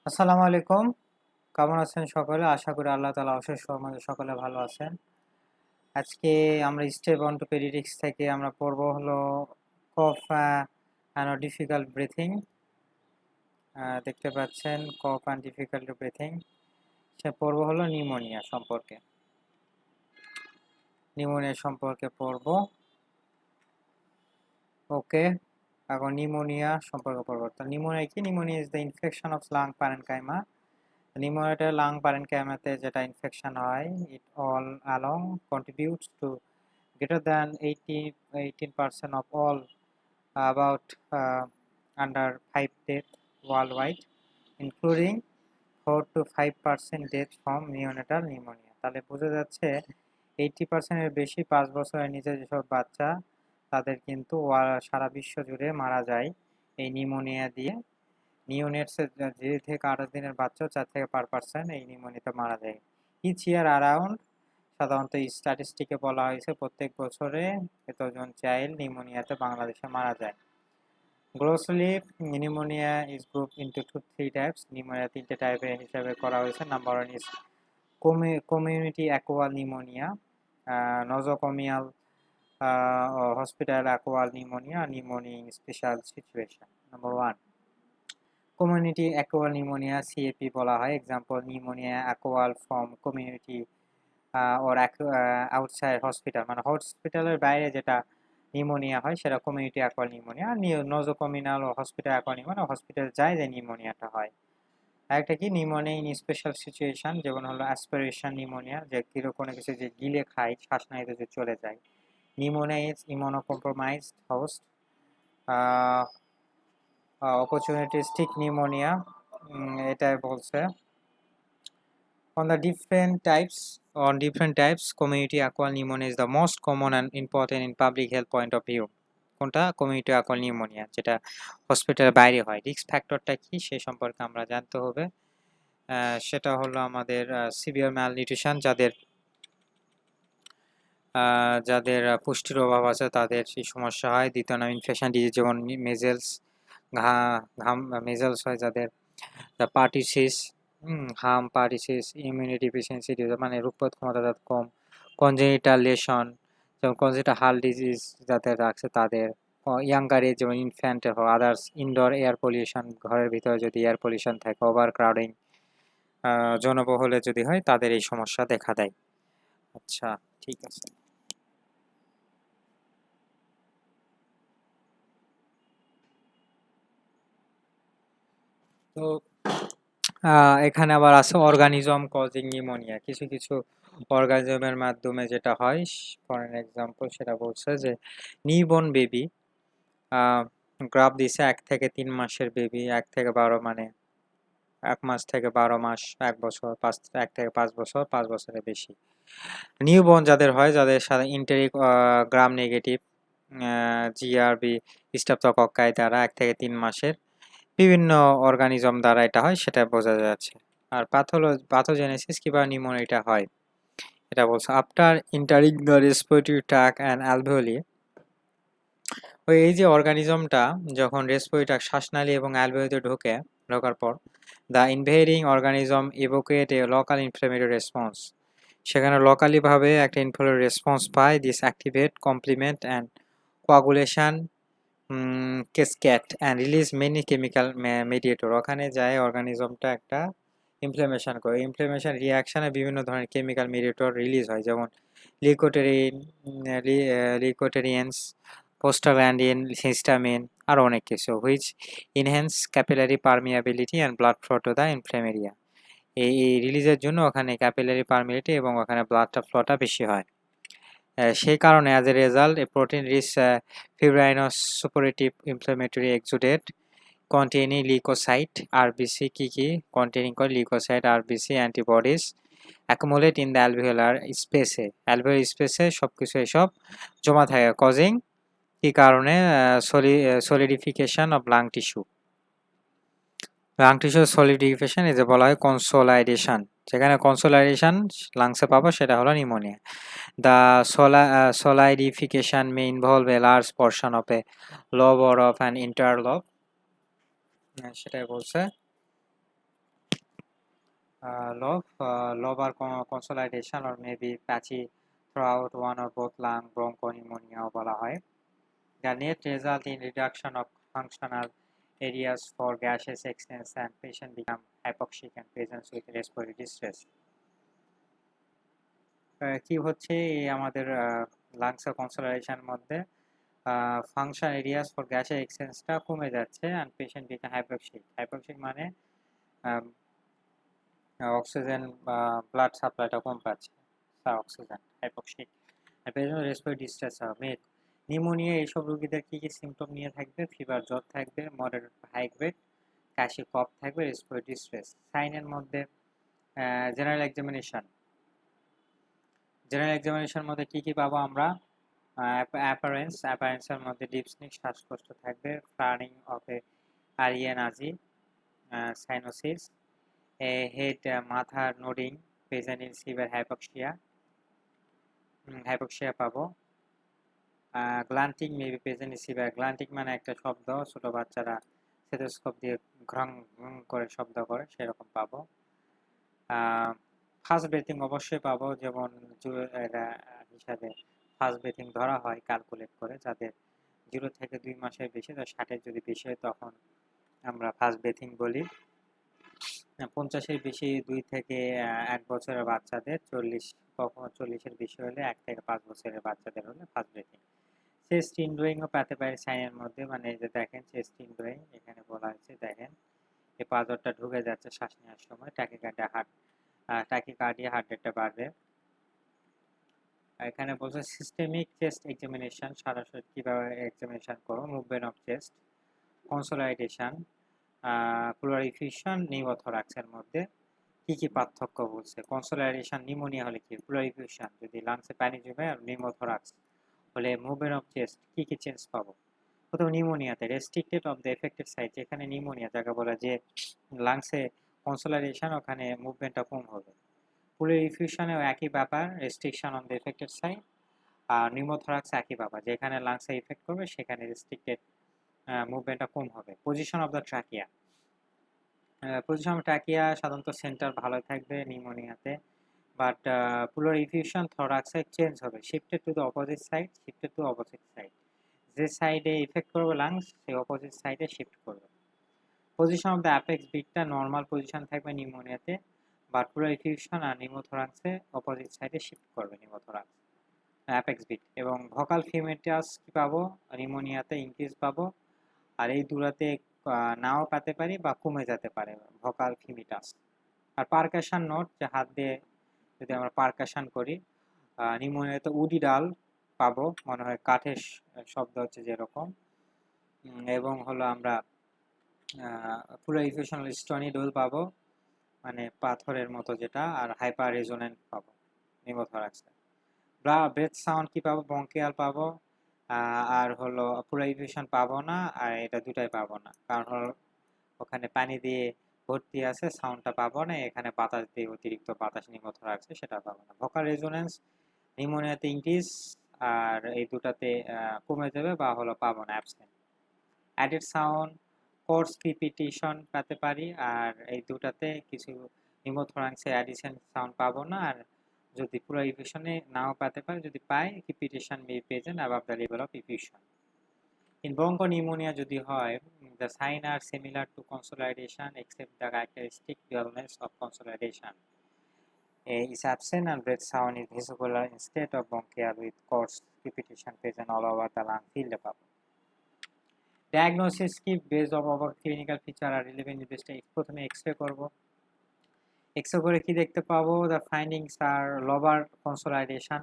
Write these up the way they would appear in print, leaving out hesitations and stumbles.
আসসালামু আলাইকুম। কেমন আছেন সকলে? আশা করি আল্লাহ তাআলা অশেষ রহমতে সকলে ভালো আছেন। আজকে আমরা স্টেপ অন টু পেডিয়াট্রিক্স থেকে আমরা পড়ব হলো কফ অ্যান্ড ডিফিকাল্ট ব্রিথিং। দেখতে পাচ্ছেন কফ অ্যান্ড ডিফিকাল্ট ব্রিথিং। সে পড়ব হলো নিউমোনিয়া সম্পর্কে। নিউমোনিয়া সম্পর্কে পড়ব। ওকে। এখন নিউমোনিয়া সম্পর্কে পড়ব। তো নিউমোনিয়া কি? Pneumonia is the infection of lung parenchyma. নিউমোনিয়াটা লাং প্যারেনকাইমাতে যেটা ইনফেকশন হয়, it all along contributes to greater than 18% of all about under 5 death worldwide, including 4 to 5% death from neonatal pneumonia. তাহলে বোঝা যাচ্ছে 80% এর বেশি 5 বছরের নিচে যেসব বাচ্চা তাদের কিন্তু সারা বিশ্ব জুড়ে মারা যায় এই নিউমোনিয়া দিয়ে। নিওনেটসের 0 থেকে 28 দিনের বাচ্চা 4 থেকে 5% এই নিউমোনিয়াতে মারা যায়। ইচ ইয়ার অ্যারাউন্ড, সাধারণত স্ট্যাটিস্টিকে বলা হয়েছে প্রত্যেক বছরে এতজন চাইল্ড নিউমোনিয়াতে বাংলাদেশে মারা যায়। Grossly pneumonia is group into 3 types. Pneumonia 3টে টাইপে হিসাবে করা হয়েছে। Number 1 is community acquired pneumonia, nosocomial hospital acquired pneumonia, pneumonia in special situation. Number 1 community acquired pneumonia, CAP বলা হয়। Example pneumonia acquired from community or outside hospital, মানে হসপিটালের বাইরে যেটা নিউমোনিয়া হয় সেটা কমিউনিটি অ্যাকুয়াল নিউমোনিয়া। নোজোকমিনাল ও hospital acquired pneumonia, hospital যায় যে নিউমোনিয়াটা হয়। আরেকটা কি নিউমোনিয়া ইন স্পেশাল সিচুয়েশন, যেমন হলো অ্যাসপিরেশন নিউমোনিয়া, যে কোনো কিছু যে গিলে খায় শ্বাসনালীতে যে চলে যায়। Pneumonia is immunocompromised host, opportunistic pneumonia, এটা বলছে। On different types, community acquired pneumonia is the most common and important in public health point of view. কোনটা? কমিউনিটি অ্যাকুয়াল নিউমোনিয়া, যেটা হসপিটালের বাইরে হয়। রিস্ক ফ্যাক্টরটা কি সে সম্পর্কে আমরা জানতে হবে। সেটা হলো আমাদের সিভিয়ার ম্যালনিউট্রিশন, যাদের পুষ্টির অভাব আছে তাদের সেই সমস্যা হয়। দ্বিতীয় নাম ইনফেকশন ডিজিজ, যেমন মেজেলস, মেজেলস হয় যাদের, পার্টিসিস, পার্টিসিস, ইমিউনিটি ডিফিসিয়েন্সি ডিজিজ মানে রোগ প্রতিরোধ ক্ষমতা যাদের কম, কনজেনিটাল লেশন যেমন কনজেনিটাল হার্ট ডিজিজ যাদের রাখছে তাদের, ইয়াঙ্গার এজ যেমন ইনফ্যান্টের হয়, আদার্স ইনডোর এয়ার পলিউশন, ঘরের ভিতরে যদি এয়ার পলিউশন থাকে, ওভার ক্রাউডিং, জনবহুলে যদি হয় তাদের এই সমস্যা দেখা দেয়। আচ্ছা, ঠিক আছে। তো এখানে আবার আছে অর্গানিজম কজিং নিউমোনিয়া, কিছু কিছু অর্গানিজমের মাধ্যমে যেটা হয়। ফর এন এক্সাম্পল সেটা বলছে যে নিউবর্ন বেবি, গ্রাফ দিছে 1 থেকে 3 মাসের বেবি, 1 থেকে 12 মানে 1 মাস থেকে 12 মাস, 1 বছর, 1 থেকে 5 বছর, 5 বছরের বেশি। নিউবর্ন যাদের হয়, যাদের সাথে ইন্টেরিক গ্রাম নেগেটিভ জিআরবি স্ট্রেপ্টোকক্কাই দ্বারা 1 থেকে 3 মাসের বিভিন্ন অর্গানিজম দ্বারা এটা হয়, সেটা বোঝা যাচ্ছে। আর পাথোজেনেসিস কিভাবে নিউমোনিয়া হয় এটা বলছে। After entering the respiratory tract and alveoli, এই যে অর্গানিজমটা যখন রেসপিরেটরি ট্র্যাক্ট শ্বাসনালী এবং অ্যালভিওলিতে ঢোকার পর the invading organism evoke a local inflammatory response, সেখানে লোকালি ভাবে একটা ইনফ্লেমেটরি রেসপন্স পায়। This activate complement and coagulation cascade and release many chemical mediator, ওখানে যায় অর্গানিজমটা একটা ইনফ্লেমেশন করে, ইনফ্লেমেশন রিয়াকশানে বিভিন্ন ধরনের কেমিক্যাল মেডিয়েটর রিলিজ হয়, যেমন লিকোটেরিয়েন্স, পোস্টাগ্ল্যান্ডিন, হিস্টামিন, আর অনেক কিছু, which enhance capillary permeability and blood flow to the inflamed area. এই রিলিজের জন্য ওখানে ক্যাপিলারি পারমিয়াবিলিটি এবং ওখানে ব্লাডটা ফ্লোটা বেশি হয়। সেই কারণে as a result a protein rich fibrinosuppurative inflammatory exudate containing leukocyte RBC কি containing করে leukocyte RBC antibodies accumulate in the alveolar space সবকিছু এসব জমা থাকে, causing কি কারণে solidification of lung tissue solidification এই যে বলা হয় consolidation, যেখানে consolidation লাংসে পাবো সেটা হলো pneumonia. The solidification may involve a large portion of a lobe or of an interlobe, সেটাই বলছে। lobar consolidation or maybe patchy throughout one or both lung bronchopneumonia বলা হয়. The net result in reduction of functional areas for gaseous excess and patient become hypoxic and patients with respiratory distress. কি হচ্ছে এই আমাদের লাংসের consolidation মধ্যে function areas for গ্যাসের এক্সচেঞ্জটা কমে যাচ্ছে অ্যান্ড পেশেন্ট বিকাম হাইপোক্সিক মানে অক্সিজেন বা ব্লাড সাপ্লাইটা কম পাচ্ছে oxygen hypoxic patient respiratory distress হবে নিউমোনিয়া এইসব রোগীদের কি কি সিমটম নিয়ে থাকবে ফিভার জ্বর থাকবে মডারেট হাই গ্রেড কাশি কফ থাকবে রেসপিরেটরি ডিস্ট্রেস সাইনের মধ্যে জেনারেল এক্সামিনেশন মধ্যে কি কি পাবো আমরা অ্যাপারেন্সের মধ্যে ডিপসনিক শ্বাসকষ্ট থাকবে flaring of A আরিয়ানাজি cyanosis head মাথার নোডিং প্রেজেন্ট ইন সিভিয়ার হাইপোক্সিয়া পাবো গ্লান্টিং মেবি প্রেজেন্ট ইন সিভিয়ার গ্লান্টিং মানে একটা শব্দ ছোট বাচ্চারা স্টেথোস্কোপ দিয়ে ঘ্রং ঘ্রং করে শব্দ করে সেরকম পাবো ফার্স্ট ব্রেথিং অবশ্যই পাবো যেমন হিসাবে ফার্স্ট ব্রেথিং ধরা হয় ক্যালকুলেট করে যাদের 0 থেকে 2 মাসের বেশি 60-এর যদি বেশি হয় তখন আমরা ফার্স্ট ব্রেথিং বলি 50-এর বেশি 2 থেকে 1 বছরের বাচ্চাদের 40-এর বেশি হলে 1 থেকে 5 বছরের বাচ্চাদের হলে ফার্স্ট ব্রেথিং চেস্ট ইনডোয়িংও পেতে পারে সাইনের মধ্যে মানে এই যে দেখেন চেস্ট ইনডোয়িং এখানে বলা হয়েছে দেখেন এই পাঁজরটা ঢুকে যাচ্ছে শ্বাস নেওয়ার সময় ট্যাকিকার্ডিয়া হার্ট রেটটা বাড়বে এখানে বলছে সিস্টেমিক চেস্ট এক্সামিনেশন সরাসরি কিভাবে এক্সামিনেশন করো মুভমেন্ট অফ চেস্ট কনসোলিডেশন প্লুরালিফিউশন নিউমোথোরাক্সের মধ্যে কি কি পার্থক্য বলছে কনসোলিডেশন নিউমোনিয়া হলে কি প্লুরালিফিউশন যদি লাংসে পানি জমে আর নিউমোথোরাক্স হলে মুভমেন্ট অফ চেস্ট কি কি চেঞ্জ পাবো প্রথম নিউমোনিয়াতে restricted of the affected site যেখানে নিউমোনিয়া যাকে বলে যে লাংসে কনসোলিডেশন ওখানে মুভমেন্টটা কম হবে প্লুরালিফিউশনেও একই ব্যাপার restriction on the affected side আর নিউমোথোরাক্স একই ব্যাপার যেখানে লাংসে ইফেক্ট করবে সেখানে রেস্ট্রিক্টেড মুভমেন্টটা কম হবে পজিশন অফ দ্য ট্রাকিয়া সাধারণত সেন্টার ভালো থাকবে নিউমোনিয়াতে বাট প্লুরালিফিউশন থোরাক্সে চেঞ্জ হবে shifted to the opposite side যে সাইডে ইফেক্ট করবে লাংস সেই অপোজিট সাইডে শিফট করবে পজিশন অফ দ্য অ্যাপেক্স বিটটা নর্মাল পজিশন থাকবে নিউমোনিয়াতে বাট প্লুরালিফিউশন আর নিউমোথোরাক্সে অপোজিট সাইডে শিফট করবে নিউমোথোরাক্স অ্যাপেক্স বিট এবং ভোকাল ফিমেটাস কি পাবো নিউমোনিয়াতে ইনক্রিজ পাবো আর এই দুটাতে নাও পেতে পারি বা কমে যেতে পারে ভোকাল ফিমিটাস আর পারকাশন নোট যে হাত দিয়ে যদি আমরা পারকাশন করি নিউমোনিয়াতে উডি ডাল পাবো মনে হয় কাঠের শব্দ হচ্ছে যেরকম এবং হলো আমরা প্লুরালিফিউশনাল স্টোনি ডোল পাবো মানে পাথরের মতো যেটা আর হাইপার রেজোনেন্ট পাবো নিউমোথোরাক্সে ব্রেথ সাউন্ড কি পাবো ব্রঙ্কিয়াল পাবো আর হলো প্লুরালিফিউশন পাবো না আর এটা দুটাই পাবো না কারণ হলো ওখানে পানি দিয়ে ভর্তি আছে সাউন্ডটা পাবো না এখানে বাতাস দিয়ে অতিরিক্ত বাতাস নিউমোথোরাক্সে সেটা পাবো না ভোকাল রেজোনেন্স নিউমোনিয়াতে ইনক্রিজ আর এই দুটাতে কমে যাবে বা হলো পাবো না absent added sound course crepitation পেতে পারি আর এই দুটাতে কিছু নিউমোথোরাক্সে অ্যাডিশন সাউন্ড পাবো না আর যদি পুরো ইফিউশনে নাও পেতে পারি যদি পাই crepitation may present above the level of effusion in bronchopneumonia যদি হয় the sign are similar to consolidation except the characteristic dullness of consolidation is absent and breath sound is visible instead of bronchial with coarse crepitation present all over the lung field above. Diagnosis কি based of our clinical feature are relevant investigate প্রথমে X-ray করব X-ray করে কি দেখতে পাবো the findings are lobar consolidation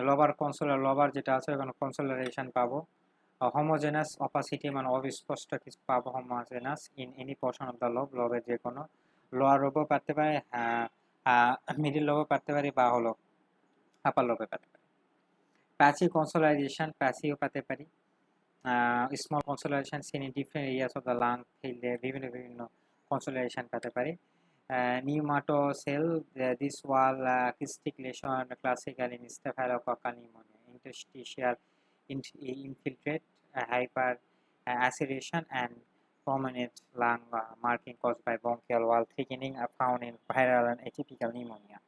lobar যেটা আছে ওখানে consolidation পাবো homogeneous opacity মানে অবিস্পষ্ট কিছু পাবো homogeneous in any portion of the lobe যে কোনো লোয়ার লোবও পেতে পারে মিডল লোবও পেতে পারে বা হলো আপার লোবে পেতে পারি প্যাচি কনসোলিডেশন প্যাচিও পেতে পারি small consolidation seen in different areas of the lung field বিভিন্ন consolidation পেতে পারি pneumococcal this wall cystic lesion classical in staphylococcal pneumonia interstitial infiltrate hyper aciration and prominent lung marking caused by bronchial wall thickening are found in viral and atypical pneumonia.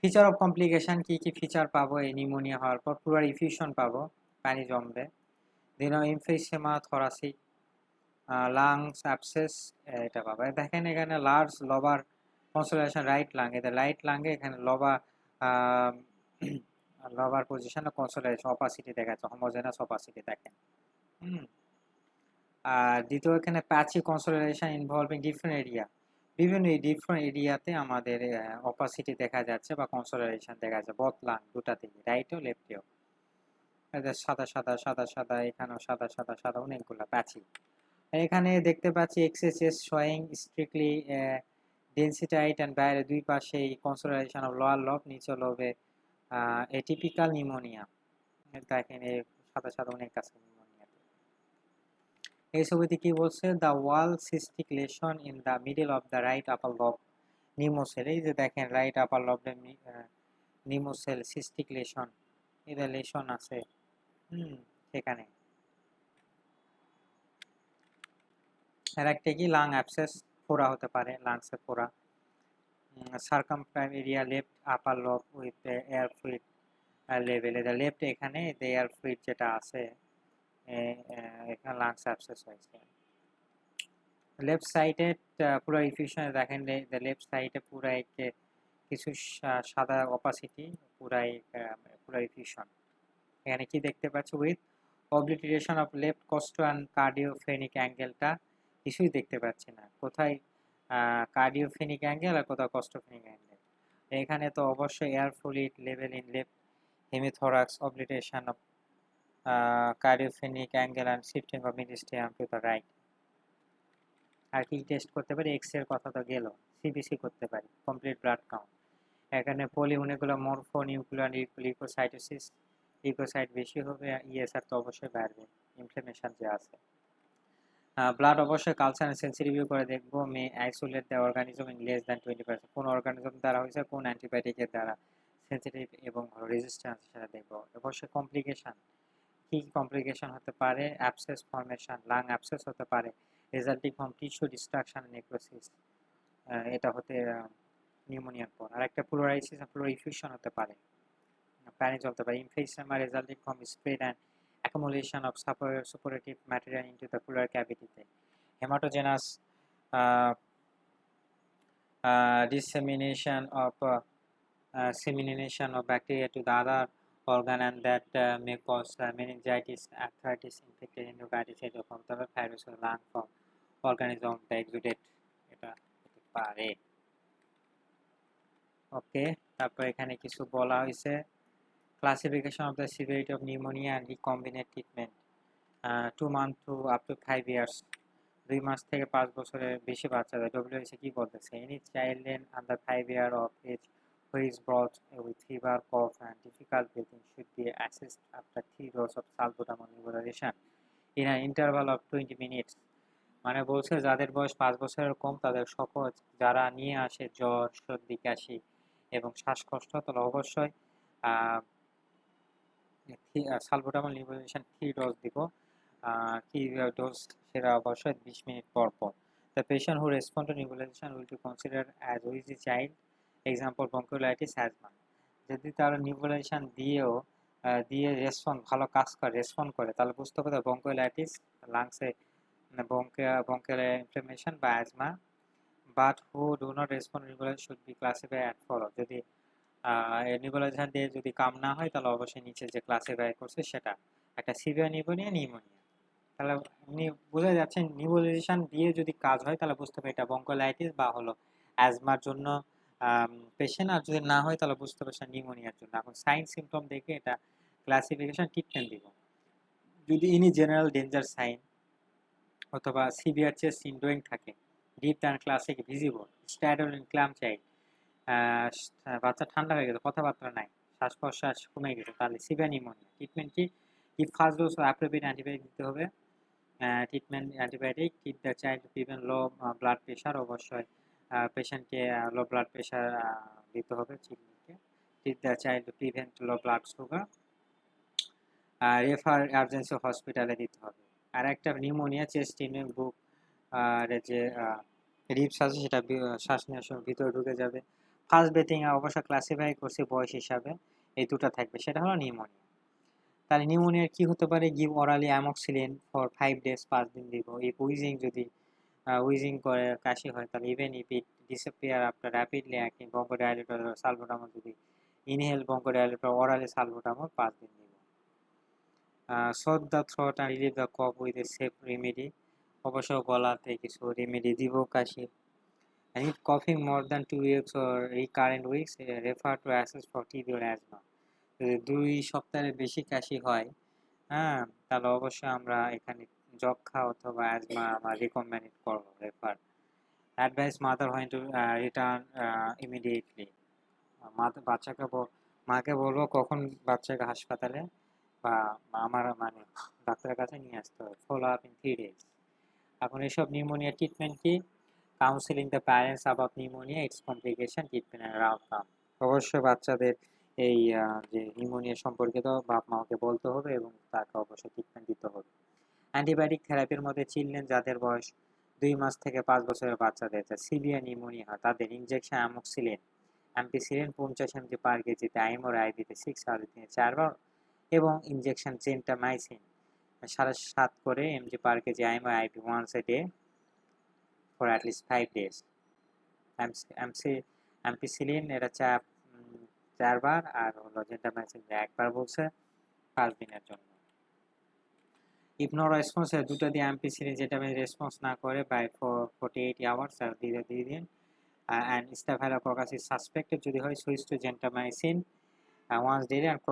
Feature of complication কি কি feature পাবো এই pneumonia হওয়ার পর? Pleural effusion পাবো, পানি জমবে, দেন emphysema থরাসিক, lungs abscess এটা পাবো। দেখেন এখানে লার্জ লবার কনসোলেশন রাইট লাং, এদের রাইট লাঙ্গে এখানে লবার পজিশনে কনসোলেশন অপাসিটি দেখাচ্ছে, হোমোজেনাস অপাসিটি দেখেন। আর দ্বিতীয় এখানে patchy consolation involving different area, বিভিন্ন ডিফারেন্ট এরিয়াতে আমাদের অপাসিটি দেখা যাচ্ছে বা কনসোলেশন দেখা যাচ্ছে, বোথ লাং দুটাতেই, রাইটও লেফটেও। সাদা সাদা সাদা সাদা, এখানেও সাদা সাদা সাদা, অনেকগুলো প্যাচি। এখানে দেখতে পাচ্ছি এক্সএসএস শোয়িং স্ট্রিক্টলি ডেন্সিটাইট অ্যান্ড বাইরে দুই পাশেই কনসোলেশন অফ লোয়ার লব, নিচে লবে এটিপিক্যাল নিউমোনিয়া। দেখেন এই সাদা সাদা অনেক আছে নিউমোনিয়াতে। এই ছবিতে কি বলছে? The wall cystic lesion in the middle of the right upper lobe pneumocele. এই যে দেখেন রাইট আপার লবে নিউমোসেল সিস্টিক লেশন, এটা লেশন আছে সেখানে। আর একটা কি লাং অ্যাবসেস, ফোড়া হতে পারে, লাংসে ফোড়া। সার্কামফ্রাম এরিয়া লেফট আপার লব উইথ এয়ার ফ্লুইড লেভেল, এটা লেফট এখানে এয়ার ফ্লুইড যেটা আছে এখানে লাংস অ্যাবসেস হয়েছে। লেফট সাইডে পুরো ইফিউশনে দেখেন লেফট সাইডে পুরো কিছু সাদা অপাসিটি, পুরো ইফিউশন। এখানে কি দেখতে পাচ্ছি? উইথ অবলিটারেশন অফ লেফট কস্টো অ্যান্ড কার্ডিওফেনিক অ্যাঙ্গেলটা কিছুই দেখতে পাচ্ছি না, কোথায় কার্ডিওফেনিক অ্যাঙ্গেল আর কোথাও কস্টোফেনিক অ্যাঙ্গেল। এখানে তো অবশ্যই air fluid level in left hemithorax, obliteration of cardiophrenic angle and shifting of mediastinum to the right. আর কি টেস্ট করতে পারি? এক্স এর কথা তো গেল, সিবিসি করতে পারি, কমপ্লিট ব্লাড কাউন্ট। এখানে পলিউনিকুলার মরফো নিউক্লিয়ার লিউকোসাইটোসিস, লিউকোসাইট বেশি হবে, ইএসআর তো অবশ্যই বাড়বে, ইনফ্লামেশন যে আছে। ব্লাড অবশ্যই কালচার সেন্সিটিভ করে দেখবো, may isolate the organism in less than 20%, কোন অর্গানিজম দ্বারা হয়েছে, কোন অ্যান্টিবায়োটিকের দ্বারা সেন্সিটিভ এবং রেজিস্ট্যান্স সেটা দেখবো। অবশ্যই কমপ্লিকেশন, কি কমপ্লিকেশন হতে পারে? অ্যাবসেস ফর্মেশন, লাং অ্যাবসেস হতে পারে resulting from tissue destruction necrosis, এটা হতে নিউমোনিয়ার পর। আর একটা প্লুরাইসিস প্লুরিফিউশন হতে পারে, পানি চলতে পারে, infection resulting from spread and accumulation of suppurative material into the pleural cavity. Hematogenous dissemination of bacteria to the other organ, and that may cause meningitis, arthritis, infected endocarditis, এরকম তবে virus lung form organism the exudate, এটা হতে পারে। ওকে, তারপর এখানে কিছু বলা হয়েছে, classification of the severity of pneumonia and recombinant treatment, 2 months to up to 5 years, 2 মাস থেকে 5 বছরের বেশি বাচ্চাদের। WHO কি বলতেছে? Any child under 5 years of age who is brought with fever, cough and difficult breathing should be assessed after 3 doses of salbutamol nebulization in an interval of 20 minutes. মানে বলছে যাদের বয়স 5 বছরের কম তাদের সকল যারা নিয়ে আসে জ্বর, সর্দি, কাশি এবং শ্বাসকষ্ট, তাহলে অবশ্যই সালবুটামল নেবুলাইজেশন 3 ডোজ দিব। কি ডোজ সেটা অবশ্যই 20 মিনিট পর পর। The patient who respond to nebulization will be considered as wheezy child, example bronchiolitis, asthma. যদি তার নেবুলাইজেশন দিয়ে ভালো কাজ করে, রেসপন্ড করে, তাহলে বুঝতে হবে ব্রঙ্কিওলাইটিস, লাংসে bronchial inflammation বা asthma. But who do not respond to nebulization should be classified as follows. যদি নেবুলাইজেশন দিয়ে যদি কাম না হয় তাহলে অবশ্যই নিচে যে ক্লাসিফাই করছে সেটা একটা সিভিয়ার নিউমোনিয়া। তাহলে বোঝা যাচ্ছে নেবুলাইজেশন দিয়ে যদি কাজ হয় তাহলে বুঝতে হবে এটা ব্রঙ্কিওলাইটিস বা হলো অ্যাজমার জন্য পেশেন্ট, আর যদি না হয় তাহলে বুঝতে হবে নিউমোনিয়ার জন্য। এখন সাইন সিমটম দেখে এটা ক্লাসিফিকেশন ট্রিটমেন্ট দিব। যদি ইনি জেনারেল ডেঞ্জার সাইন অথবা সিভিয়ার চেস্ট ইনডোয়িং থাকে, deep and classic visible, stridor in calm child, বাচ্চা ঠান্ডা হয়ে গেছে, কথাবার্তা নাই, শ্বাস প্রশ্বাস কমে গেছে, তাহলে সিভিয়ার নিউমোনিয়া। ট্রিটমেন্ট কি ফার্স্ট ডোজ অ্যাপ্রোপ্রিয়েট অ্যান্টিবায়োটিক দিতে হবে। Treatment antibiotic, treat the child prevent low blood pressure, অবশ্যই পেশেন্টকে লো ব্লাড প্রেশার দিতে হবে চিকিৎসাকে। Treat the child to prevent low blood sugar, refer emergency হসপিটালে দিতে হবে। আর একটা নিউমোনিয়া চেস্ট ইনফেকশন বুক আর যে রিপস আছে সেটা শ্বাস নেওয়ার সময় ভিতরে ঢুকে যাবে। ফার্স্ট ব্রেথিং অবশ্য ক্লাসিফাই করছি বয়স হিসাবে, এই দুটো থাকবে, সেটা হলো নিউমোনিয়া। তাহলে নিউমোনিয়ার কি হতে পারে? গিভ অরালি অ্যামক্সিলিন ফর 5 ডেজ, 5 দিন দিব। এই উইজিং যদি উইজিং করে কাশি হয়, তাহলে even if it disappear after rapidly acting bronchodilator salbutamol, যদি ইনহেল ব্রঙ্কোডাইলেটর অরালি সালবুটামল 5 দিন দিব। Soothe the throat and relieve the cough with a safe remedy, অবশ্য গলাতে কিছু রেমেডি দিব কাশি। And if coughing more than 2 weeks or recurrent weeks, refer to assess for TB or asthma. যদি 2 সপ্তাহের বেশি কাশি হয়, হ্যাঁ, তাহলে অবশ্যই আমরা এখানে যক্ষা অথবা অ্যাজমা আমরা রিকমেন্ড করব, refer. Advice mother when to return immediately. মাকে বলবো কখন বাচ্চাকে হাসপাতালে বা আমার মানে ডাক্তারের কাছে নিয়ে আসতে হবে। Follow up in 3 days। এখন এসব নিউমোনিয়া ট্রিটমেন্ট কি? Counselling the parents about pneumonia, it's complication, treatment and outcome. অবশ্যই বাচ্চাদের এই যে নিউমোনিয়া সম্পর্কিত বাপ মাকে বলতে হবে এবং তাকে অবশ্যই ট্রিটমেন্ট দিতে হবে। অ্যান্টিবায়োটিক থেরাপির মধ্যে চিলড্রেন যাদের বয়স 2 মাস থেকে 5 বছরের বাচ্চাদের সিভিয়ার নিউমোনিয়া হয়, তাদের ইনজেকশন অ্যামোক্সিলিন, অ্যাম্পিসিলিন 50 mg পার কেজিতে আইএমওর আইভিতে 6 আওয়ার দিনে 4 বার, এবং ইনজেকশন জেন্টামাইসিন 7.5 করে mg per KG IM or IV once a day for at least 5 days। Ampicillin এটা 4 বার, আর হলো জেন্টামাইসিন 1 বার বলছে 5 দিনের জন্য। ইফ নো রেসপন্স, দুটো দিয়ে অ্যাম্পিসিলিন যেটা রেসপন্স না করে বাই 48 আওয়ার্স আর দিয়ে দিন। অ্যান্ড স্টাফাইলোককাস ইজ সাসপেক্টেড যদি হয়, switch to gentamicin once daily and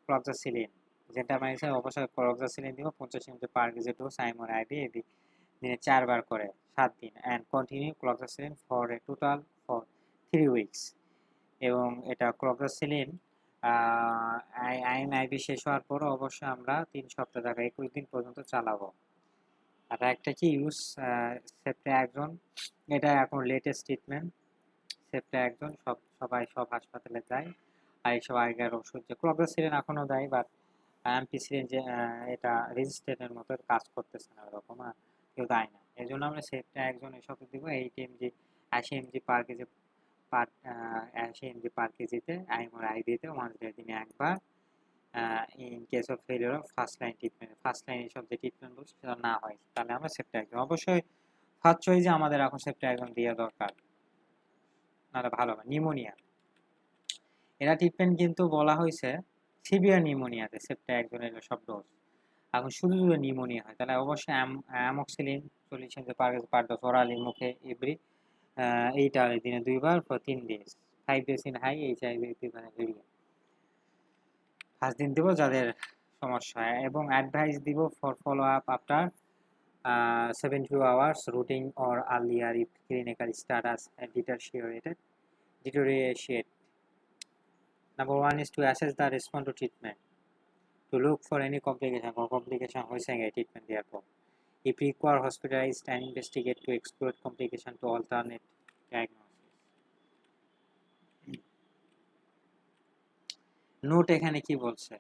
cloxacillin. Gentamicin অবশ্যই ক্লক্সাসিলিন দিব 50 mg per kg dose IM or IV দিনে 4 বার করে 7 দিন, and continue cloxacillin for a total for 3 weeks. এবং এটা ক্লক্সাসিলিন আইএমআইভি শেষ হওয়ার পরও অবশ্যই আমরা 3 সপ্তাহ থেকে 21 দিন পর্যন্ত চালাবো। আর একটা কি ইউজ সেপ্টাএক্সন, এটা এখন লেটেস্ট ট্রিটমেন্ট। সেপ্টাএক্সন সবাই সব হাসপাতালে দেয়, আর এইসব আগের ওষুধ যে ক্লক্সাসিলিন এখনও দেয়, বাট অ্যাম্পিসিলিন যে এটা রেজিস্ট্যান্টের মতো কাজ করতেছে না ওরকম, কেউ দেয় না। এই জন্য আমরা সেপ্টাএক্সন এসব দিব 8 mg 80 mg পার কেজি পার 80 mg পার কেজিতে আইএমওর আইভিতে ওয়ান্স ডে দিনে একবার। In case of failure of first line treatment, first line এইসব যে ট্রিটমেন্ট বলছে সেটা না হয়, তাহলে আমরা সেপ্টাএক্সন অবশ্যই ফার্স্ট চয়েসে আমাদের এখন সেপ্টাএক্সন দেওয়া দরকার, নাহলে ভালো হবে। নিউমোনিয়া, এটা ট্রিটমেন্ট কিন্তু বলা হয়েছে সিভিয়ার নিউমোনিয়াতে সেপ্টাএক্সনের সব ডোজ। এখন শুধু যদি নিউমোনিয়া হয় তাহলে অবশ্যই amoxicillin 40 mg per dose orally মুখে এভরি 8 আওয়ার দিনে 2 বার for 3 days. 5 days in high HIV variant 5 দিন দিব যাদের সমস্যা হয়, এবং অ্যাডভাইস দিব for follow up after 72 hours routine or earlier if clinical status deteriorate. Number 1 is to assess the response to treatment, to look for any complication হয়েছে treatment দেওয়ার পর। If require, hospitalized and investigate to explore complication to alternate diagnosis. Note এখানে কি বলছে?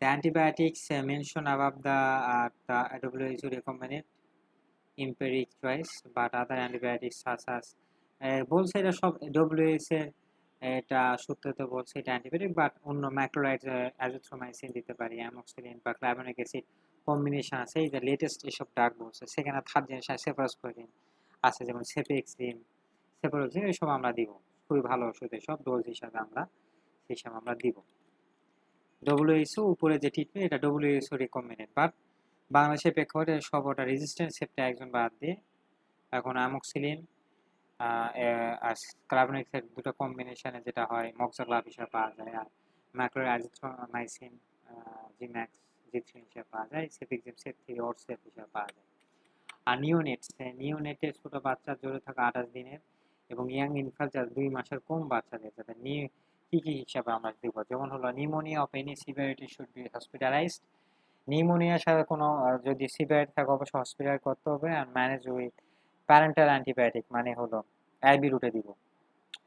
The antibiotics mentioned above the WHO recommended empiric choice, but other antibiotics such as বলছে এটা সব WHO এর এটা সূত্রতে বলছে এটা অ্যান্টিবায়োটিক, বাট অন্য ম্যাক্রোলাইড অ্যাজিথ্রোমাইসিন দিতে পারি, অ্যামোক্সিলিন বা ক্লাভিনিক অ্যাসিড কম্বিনেশন আছে, এই যে লেটেস্ট এসব ডাক বলছে। সেখানে থার্ড জেনারেশন সেফারোস্কোরিন আছে, যেমন সেফেক্সিম, সেফারোক্সিম, এসব আমরা দিব। খুবই ভালো ওষুধ এসব, ডোজ হিসাবে আমরা হিসাবে আমরা দিব। WHO উপরে যে ট্রিটমেন্ট এটা WHO রিকমেন্ডেড, বাট বাংলাদেশের প্রেক্ষাপটে সব ওটা রেজিস্ট্যান্ট সেপ্টাএক্সন বাদ দিয়ে এখন অ্যামোক্সিলিন আর ক্লাভিনিক্সের দুটো কম্বিনেশনে যেটা হয় মক্সাক্লাভ হিসেবে পাওয়া যায়, আর ম্যাক্রোলাইড অ্যাজিথ্রোমাইসিন জিম্যাক্স জি3 হিসেবে পাওয়া যায়, সেফেক্সিম সেফ3 অর সেফ হিসেবে পাওয়া যায়। আর নিওনেটের ছোট বাচ্চা জড়িত থাকা 28 দিনের এবং ইয়াং ইনফ্যান্ট যারা 2 মাসের কম বাচ্চাদের যাদের কি হিসাবে আমরা দিব, যেমন হলো pneumonia of any severity should be hospitalised. নিউমোনিয়ার সাথে কোনো যদি সিভিয়ারিটি থাকে অবশ্যই হসপিটাল করতে হবে, আর ম্যানেজ উইথ প্যারেন্টাল অ্যান্টিবায়োটিক, মানে হলো আইবি রুটে দিব।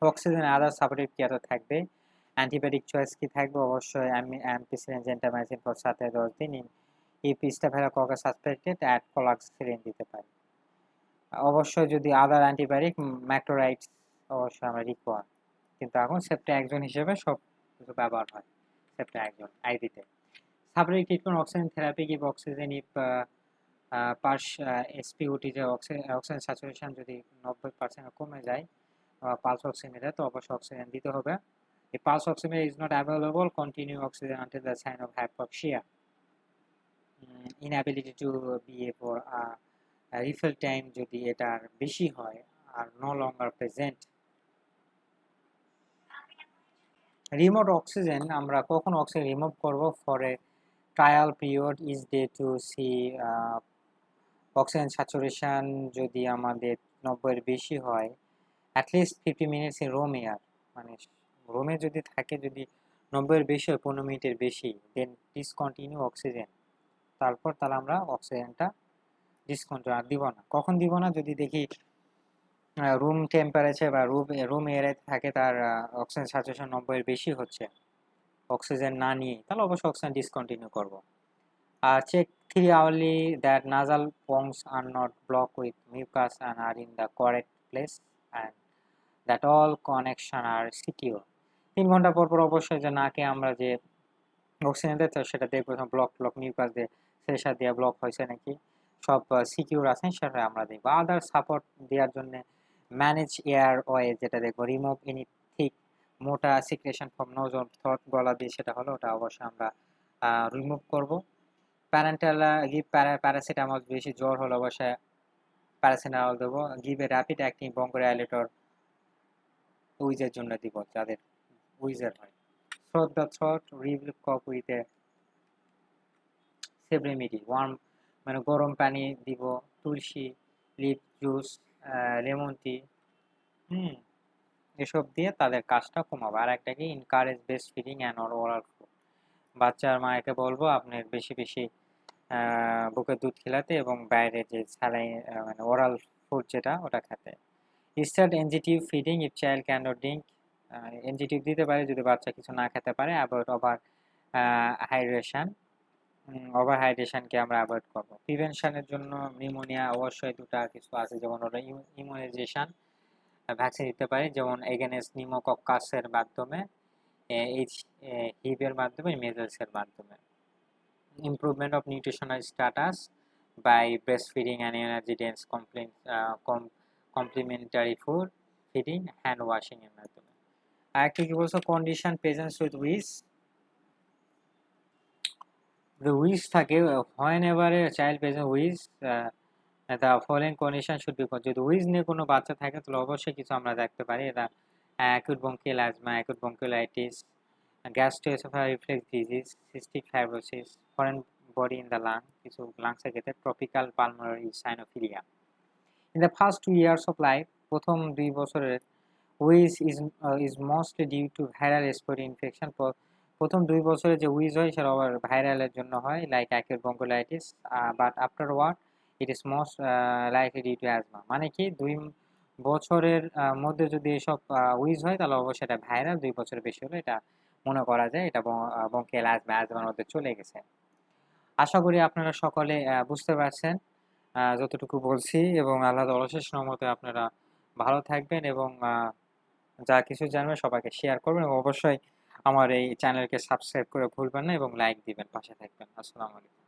অক্সিজেন আদার সাপোর্টিভ কেয়ার থাকবে। অ্যান্টিবায়োটিক চয়েস কি থাকবে? অবশ্যই অ্যাম্পিসিলিন জেন্টামাইসিন ফর 7 থেকে 10 দিন if Staphylococcus suspected add coloxacillin দিতে পারি। অবশ্যই যদি আদার অ্যান্টিবায়োটিক ম্যাক্রোরাইডস অবশ্যই আমরা রিকোয়ার, কিন্তু এখন সেপ্টাএক্সন হিসেবে সব কিছু ব্যবহার হয় সেপ্টাএক্সন আইভিতে। সাবরেক treatment oxygen therapy give oxygen if pulse SpO2 যে অক্সিজেন স্যাচুরেশন যদি 90% কমে যায় পালস অক্সিমিটার, তো অবশ্যই অক্সিজেন দিতে হবে। If pulse oximeter is not available, continue oxygen until the sign of hypoxia. Inability to behave for refill time যদি এটার বেশি হয় আর no longer present। Remote oxygen আমরা কখন অক্সিজেন রিমুভ করব? For a trial period is day to see oxygen saturation যদি আমাদের 90 এর বেশি হয়, at least 50 minutes in room air, মানে রুমে যদি থাকে, যদি 90 এর বেশি হয়, 15 মিনিটের বেশি, দেন ডিসকন্টিনিউ অক্সিজেন। তারপর তাহলে আমরা অক্সিজেনটা ডিসকন্টিনিউ আর দিব না। কখন দিব না? যদি দেখি রুম টেম্পারেচার বা রুম এয়ারে থাকে, তার অক্সিজেন স্যাচুরেশন 90 এর বেশি হচ্ছে অক্সিজেন না নিয়ে, তাহলে অবশ্যই অক্সিজেন ডিসকন্টিনিউ করব। Check 3 hourly that nasal prongs are not blocked with mucus and are in the correct place and that all connection are secure। 3 ঘন্টা পর পর অবশ্যই যে নাকে আমরা যে অক্সিজেন দিতে সেটা দেখবো ব্লক মিউকাস দিয়ে প্রেসার দিয়ে ব্লক হয়েছে নাকি, সব সিকিউর আছে সেটা আমরা দেখবো। আদার সাপোর্ট দেওয়ার জন্য ম্যানেজ এয়ার ওয়ে, যেটা দেখবো রিমুভ এনি থিক মোটা secretion from nose or throat, গলা দিয়ে সেটা হলো, ওটা অবশ্যই আমরা রিমুভ করব। প্যারেন্টাল গিভ প্যারাসিটামল, বেশি জ্বর হলে অবশ্যই প্যারাসিটামল দেবো। Give a rapid acting bronchodilator উইজের জন্য দিব, যাদের উইজের হয়। Throat the throat relieve cough with a safe remedy, warm মানে গরম পানি দিব, তুলসী, লিপ জুস, লেমন টি, এসব দিয়ে তাদের কাজটা কমাবো। আর একটা কি, encourage breast feeding and oral food, বাচ্চার মাকে বলবো আপনার বেশি বেশি বুকের দুধ খেলাতে এবং বাইরে যে স্যালাইন মানে ওরাল ফুড যেটা ওটা খেতে। Start NG tube feeding if child can not drink, NG tube দিতে পারে যদি বাচ্চা কিছু না খেতে পারে। অ্যাভয়েড হাইড্রেশন, ওভার হাইড্রেশনকে আমরা অ্যাভয়েড করবো। প্রিভেনশনের জন্য নিউমোনিয়া অবশ্যই দুটা কিছু আছে, যেমন ওরা ইমিউনাইজেশন ভ্যাকসিন দিতে পারে, যেমন এগেনস্ট নিউমোকক্কাসের মাধ্যমে, হিভের মাধ্যমে, মেজেলসের মাধ্যমে। Improvement of nutritional status by breast feeding and energy dense complementary food feeding, hand washing এর মাধ্যমে। আরেকটা কি বলছো, condition patients with wheeze, the whiz থাকে whenever a child present whiz the following condition should be, যদি whiz নিয়ে কোনো বাচ্চা থাকে তাহলে অবশ্যই কিছু আমরা দেখতে পারি। এটা acute bronchial asthma, acute bronchiolitis, gastroesophageal reflux disease, cystic fibrosis, foreign body in the lung, কিছু লাংসের ক্ষেত্রে tropical pulmonary sinophilia। In the first 2 years of life, প্রথম 2 বছরের whiz is mostly due to viral respiratory infection। প্রথম 2 বছরে যে with হয় সেটা আবার ভাইরালের জন্য হয়, like acute bronchiolitis, but afterward it is most likely due to asthma. মানে কি 2 বছরের মধ্যে যদি এসব উইজ হয় তাহলে অবশ্যই এটা ভাইরাল, 2 বছরের বেশি হলে এটা মনে করা যায় এটা ব্রঙ্কিয়াল অ্যাজমার মধ্যে চলে গেছে। আশা করি আপনারা সকলে বুঝতে পারছেন যতটুকু বলছি, এবং আল্লাহ তাআলার অশেষ রহমতে আপনারা ভালো থাকবেন এবং যা কিছু জানবেন সবাইকে শেয়ার করবেন, এবং অবশ্যই আমার এই চ্যানেলকে সাবস্ক্রাইব করে ভুলবেন না এবং লাইক দিবেন, পাশে থাকবেন। আসসালামু আলাইকুম।